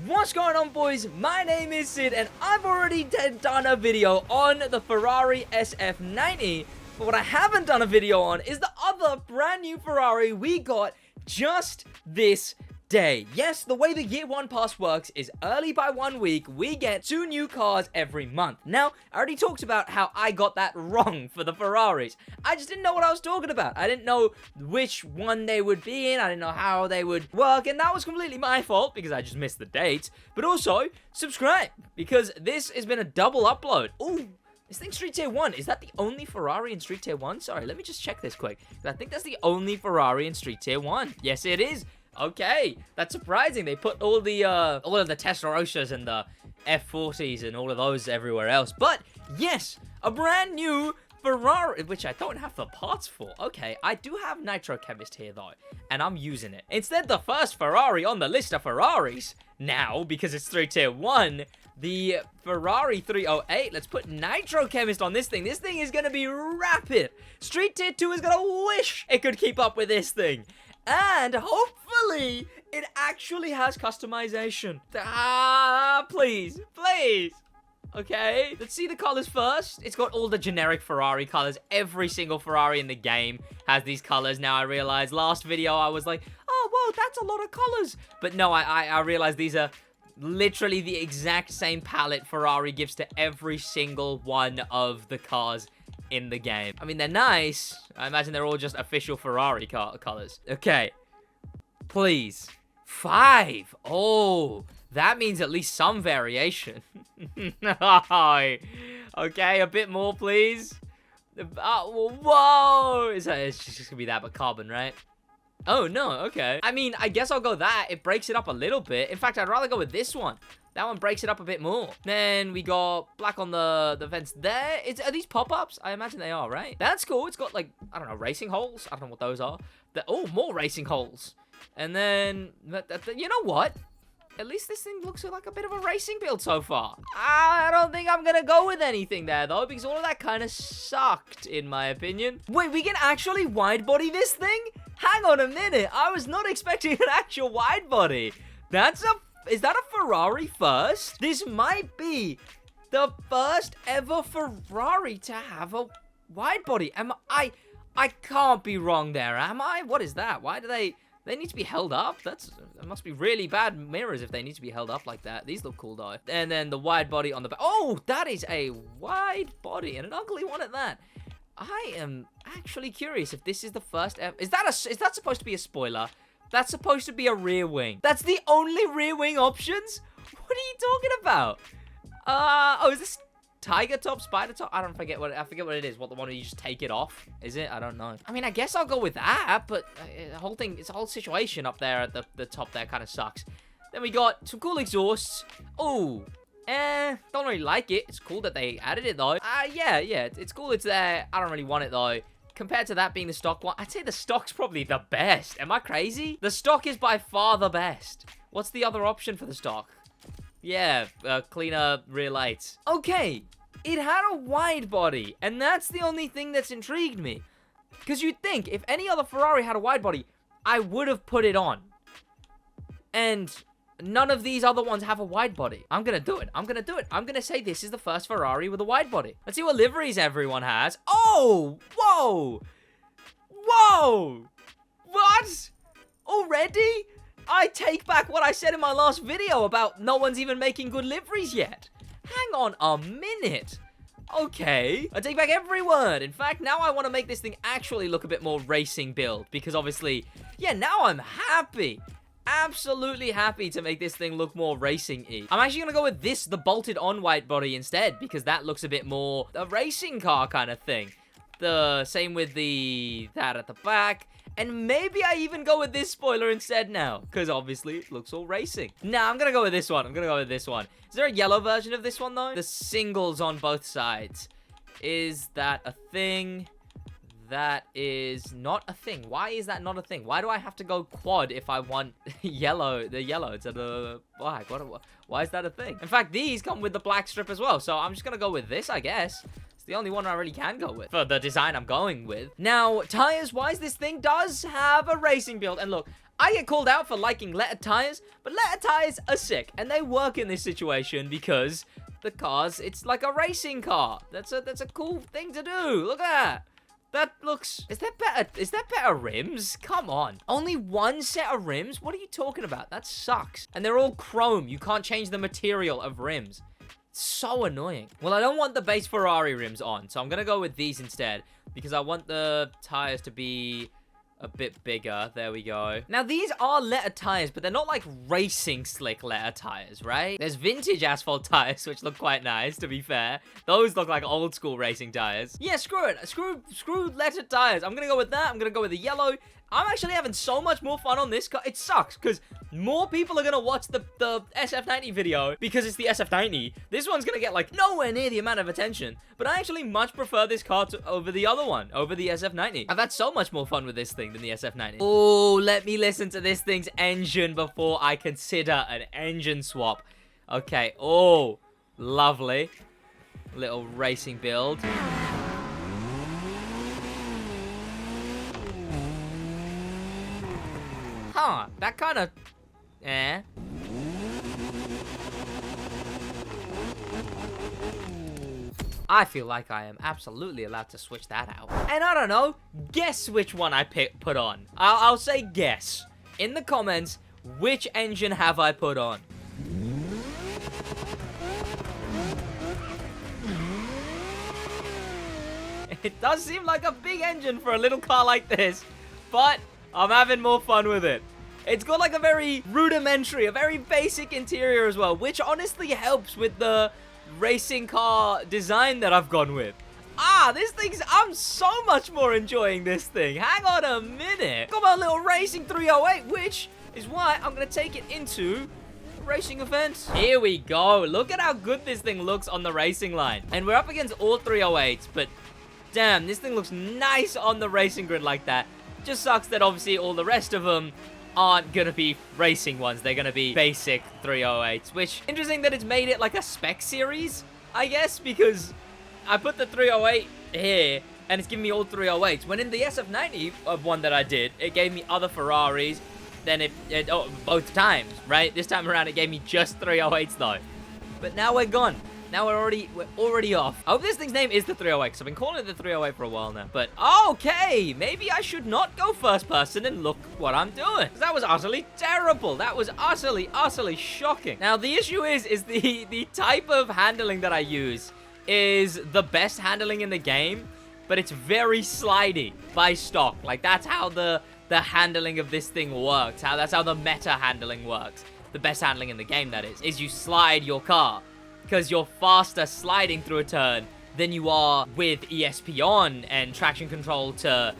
What's going on, boys? My name is Sid, and I've already done a video on the Ferrari SF90, but what I haven't done a video on is the other brand new Ferrari we got just this day. Yes, the way the year one pass works is early by 1 week, we get 2 new cars every month. Now, I already talked about how I got that wrong for the Ferraris. I just didn't know what I was talking about. I didn't know which one they would be in. I didn't know how they would work, and that was completely my fault because I just missed the dates. But also, subscribe, because this has been a double upload. Ooh. This thing's Street Tier 1. Is that the only Ferrari in Street Tier 1? Sorry, let me just check this quick. I think that's the only Ferrari in Street Tier 1. Yes, it is. Okay, that's surprising. They put all of the Testarossas and the F40s and all of those everywhere else. But, yes, a brand new Ferrari, which I don't have the parts for. Okay, I do have Nitro Chemist here, though, and I'm using it. Instead, the first Ferrari on the list of Ferraris, now, because it's Street Tier 1, the Ferrari 308. Let's put Nitro Chemist on this thing. This thing is going to be rapid. Street Tier 2 is going to wish it could keep up with this thing. And hopefully, it actually has customization. Ah, please, please. Okay, let's see the colors first. It's got all the generic Ferrari colors. Every single Ferrari in the game has these colors. Now, I realized last video, I was like, oh, whoa, that's a lot of colors. But no, I realized these are literally the exact same palette Ferrari gives to every single one of the cars in the game. I mean, they're nice. I imagine they're all just official Ferrari colors. Okay. Please. 5. Oh, that means at least some variation. Okay, a bit more, please. Whoa. It's just gonna be that, but carbon, right? Oh, no, okay. I mean, I guess I'll go that. It breaks it up a little bit. In fact, I'd rather go with this one. That one breaks it up a bit more. Then we got black on the vents there. Are these pop-ups? I imagine they are, right? That's cool. It's got, like, I don't know, racing holes? I don't know what those are. Oh, more racing holes. And then, you know what? At least this thing looks like a bit of a racing build so far. I don't think I'm going to go with anything there, though, because all of that kind of sucked, in my opinion. Wait, we can actually wide-body this thing? Hang on a minute. I was not expecting an actual wide-body. Is that a Ferrari first? This might be the first ever Ferrari to have a wide-body. I can't be wrong there, am I? What is that? Why do they need to be held up? That must be really bad mirrors if they need to be held up like that. These look cool, though. And then the wide body on the back. Oh, that is a wide body, and an ugly one at that. I am actually curious if this is the first ever. Is that supposed to be a spoiler? That's supposed to be a rear wing. That's the only rear wing options? What are you talking about? Oh, is this tiger top, spider top? I forget what it is. What, the one where you just take it off? Is it? I don't know. I mean, I guess I'll go with that, but the whole thing, it's a whole situation up there at the top there kind of sucks. Then we got some cool exhausts. Oh, don't really like it. It's cool that they added it, though. Yeah, it's cool it's there. I don't really want it, though. Compared to that being the stock one, I'd say the stock's probably the best. Am I crazy? The stock is by far the best. What's the other option for the stock? Yeah, cleaner rear lights. Okay, it had a wide body, and that's the only thing that's intrigued me. Because you'd think, if any other Ferrari had a wide body, I would have put it on. And none of these other ones have a wide body. I'm gonna do it. I'm gonna say this is the first Ferrari with a wide body. Let's see what liveries everyone has. Oh, whoa. Whoa. What? Already? I take back what I said in my last video about no one's even making good liveries yet. Hang on a minute. Okay, I take back every word. In fact, now I want to make this thing actually look a bit more racing build, because obviously, yeah, now I'm happy. Absolutely happy to make this thing look more racing-y. I'm actually going to go with this, the bolted-on white body instead, because that looks a bit more a racing car kind of thing. The same with that at the back. And maybe I even go with this spoiler instead now, because obviously it looks all racing. Nah, I'm going to go with this one. Is there a yellow version of this one, though? The singles on both sides. Is that a thing? That is not a thing. Why is that not a thing? Why do I have to go quad if I want yellow, the yellow instead of the black? Why is that a thing? In fact, these come with the black strip as well, so I'm just going to go with this, I guess. It's the only one I really can go with for the design I'm going with. Now, tires-wise, this thing does have a racing build. And look, I get called out for liking letter tires, but letter tires are sick. And they work in this situation because the cars, it's like a racing car. That's a cool thing to do. Look at that. That looks... Is that better rims? Come on. Only one set of rims? What are you talking about? That sucks. And they're all chrome. You can't change the material of rims. It's so annoying. Well, I don't want the base Ferrari rims on, so I'm going to go with these instead because I want the tires to be a bit bigger. There we go. Now, these are letter tires, but they're not like racing slick letter tires, right? There's vintage asphalt tires, which look quite nice, to be fair. Those look like old school racing tires. Yeah, screw it. Screw letter tires. I'm gonna go with that. I'm gonna go with the yellow. I'm actually having so much more fun on this car. It sucks, because more people are going to watch the SF90 video because it's the SF90. This one's going to get, like, nowhere near the amount of attention. But I actually much prefer this car over the other one, over the SF90. I've had so much more fun with this thing than the SF90. Oh, let me listen to this thing's engine before I consider an engine swap. Okay, oh, lovely. Little racing build. Huh, that kind of... I feel like I am absolutely allowed to switch that out. And I don't know, guess which one I put on. I'll say guess. In the comments, which engine have I put on? It does seem like a big engine for a little car like this, but I'm having more fun with it. It's got like a very rudimentary, a very basic interior as well, which honestly helps with the racing car design that I've gone with. I'm so much more enjoying this thing. Hang on a minute. Got my little racing 308, which is why I'm going to take it into a racing event. Here we go. Look at how good this thing looks on the racing line. And we're up against all 308s, but damn, this thing looks nice on the racing grid like that. Just sucks that obviously all the rest of them aren't gonna be racing ones. They're gonna be basic 308s, which interesting that it's made it like a spec series, I guess, because I put the 308 here and it's giving me all 308s. When in the SF90 of one that I did, it gave me other Ferraris. Then both times, right? This time around, it gave me just 308s though. But now we're gone. Now we're already off. I hope this thing's name is the 308, because I've been calling it the 308 for a while now. But, okay, maybe I should not go first person and look what I'm doing. That was utterly terrible. That was utterly shocking. Now, the issue is the type of handling that I use is the best handling in the game, but it's very slidey by stock. Like, that's how the handling of this thing works. That's how the meta handling works. The best handling in the game, that is you slide your car. Because you're faster sliding through a turn than you are with ESP on and traction control to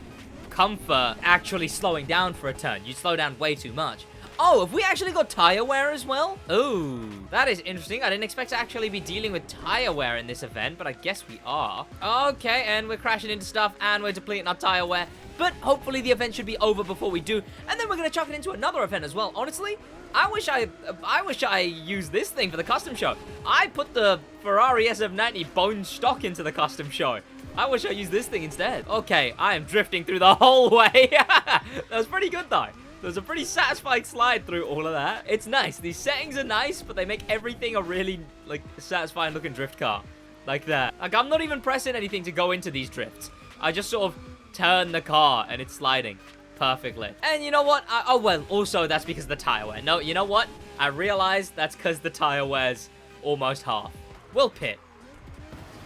comfort actually slowing down for a turn. You slow down way too much. Oh, have we actually got tire wear as well? Ooh, that is interesting. I didn't expect to actually be dealing with tire wear in this event, but I guess we are. Okay, and we're crashing into stuff and we're depleting our tire wear. But hopefully the event should be over before we do. And then we're going to chuck it into another event as well. Honestly, I wish I used this thing for the custom show. I put the Ferrari SF90 bone stock into the custom show. I wish I used this thing instead. Okay, I am drifting through the whole way. That was pretty good though. There was a pretty satisfying slide through all of that. It's nice. These settings are nice, but they make everything a really like satisfying looking drift car. Like that. Like I'm not even pressing anything to go into these drifts. I just sort of turn the car and it's sliding perfectly. And you know what? Oh, well, also that's because of the tire wear. No, you know what? I realized that's because the tire wear's almost half. We'll pit.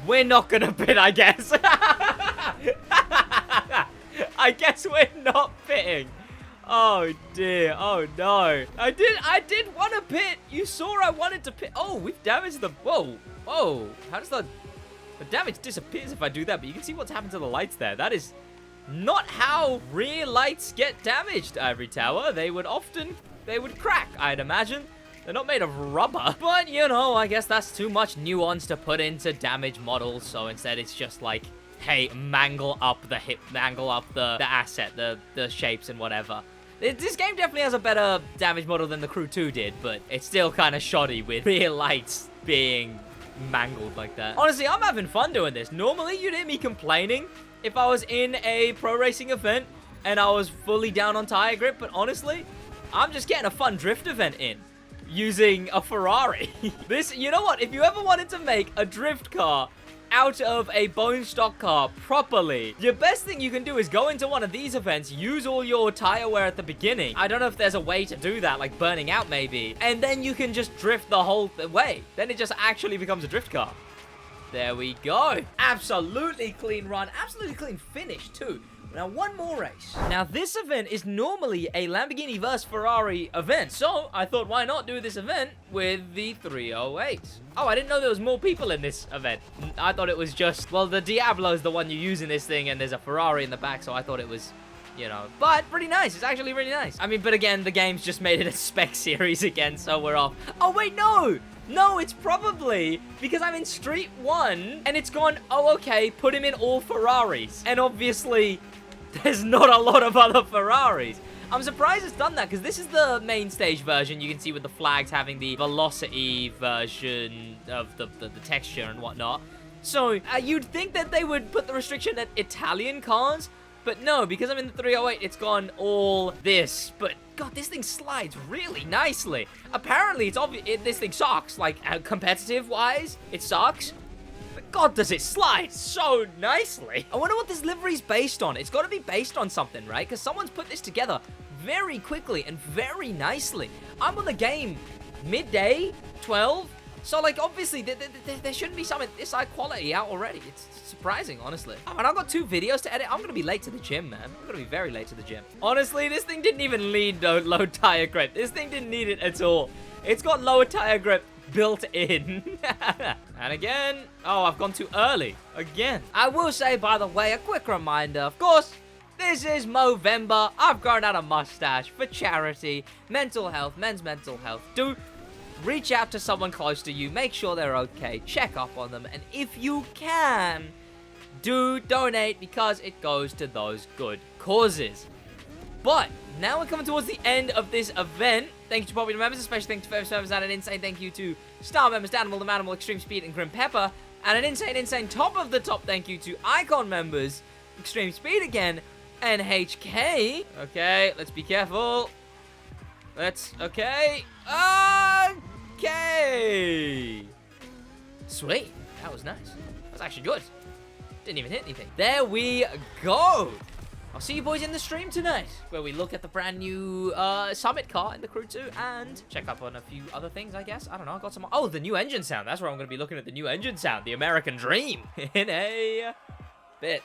We're not gonna pit, I guess. I guess we're not pitting. Oh, dear. Oh, no. I did want to pit. You saw I wanted to pit. Oh, we've damaged the... Whoa. Whoa. How does the damage disappears if I do that? But you can see what's happened to the lights there. That is not how rear lights get damaged, Ivory Tower. They would crack, I'd imagine. They're not made of rubber. But, you know, I guess that's too much nuance to put into damage models. So instead, it's just like, hey, mangle up the asset, the shapes and whatever. This game definitely has a better damage model than the Crew 2 did, but it's still kind of shoddy with rear lights being mangled like that. Honestly, I'm having fun doing this. Normally, you'd hear me complaining if I was in a pro racing event and I was fully down on tire grip, but honestly, I'm just getting a fun drift event in using a Ferrari. You know what? If you ever wanted to make a drift car out of a bone stock car properly, your best thing you can do is go into one of these events, use all your tire wear at the beginning. I don't know if there's a way to do that, like burning out maybe, and then you can just drift the whole way. Then it just actually becomes a drift car. There we go. Absolutely clean run, absolutely clean finish too. Now, one more race. Now, this event is normally a Lamborghini vs. Ferrari event, so I thought, why not do this event with the 308? Oh, I didn't know there was more people in this event. I thought it was just, well, the Diablo is the one you use in this thing, and there's a Ferrari in the back, so I thought it was, you know, but pretty nice. It's actually really nice. I mean, but again, the game's just made it a spec series again, so we're off. Oh, wait, no! No, it's probably because I'm in Street 1, and it's gone, oh, okay, put him in all Ferraris. And obviously, there's not a lot of other Ferraris. I'm surprised it's done that, because this is the main stage version. You can see with the flags having the velocity version of the texture and whatnot. So, you'd think that they would put the restriction at Italian cars, but no, because I'm in the 308, it's gone all this. But, God, this thing slides really nicely. Apparently, it's obvious this thing sucks. Like, competitive-wise, it sucks. But, God, does it slide so nicely. I wonder what this livery's based on. It's got to be based on something, right? Because someone's put this together very quickly and very nicely. I'm on the game midday, 12. So, like, obviously, there shouldn't be something this high quality out already. It's surprising, honestly. Oh, and I've got 2 videos to edit. I'm going to be late to the gym, man. I'm going to be very late to the gym. Honestly, this thing didn't even need low tire grip. This thing didn't need it at all. It's got lower tire grip built in. And again, oh, I've gone too early. Again. I will say, by the way, a quick reminder, of course, this is Movember. I've grown out a mustache for charity, mental health, men's mental health. Do reach out to someone close to you, make sure they're okay, check up on them, and if you can, do donate because it goes to those good causes. But now we're coming towards the end of this event. Thank you to popular members, especially thank you to First Service, and an insane thank you to star members Danimal, the Manimal, Extreme Speed, and Grim Pepper, and an insane top of the top thank you to Icon members, Extreme Speed again, and HK. Okay, let's be careful. Okay. Sweet. That was nice. That was actually good. Didn't even hit anything. There we go. I'll see you boys in the stream tonight, where we look at the brand new Summit car in the Crew 2 and check up on a few other things, I guess. I don't know. I got some. Oh, the new engine sound. That's where I'm going to be looking at the new engine sound. The American Dream in a bit.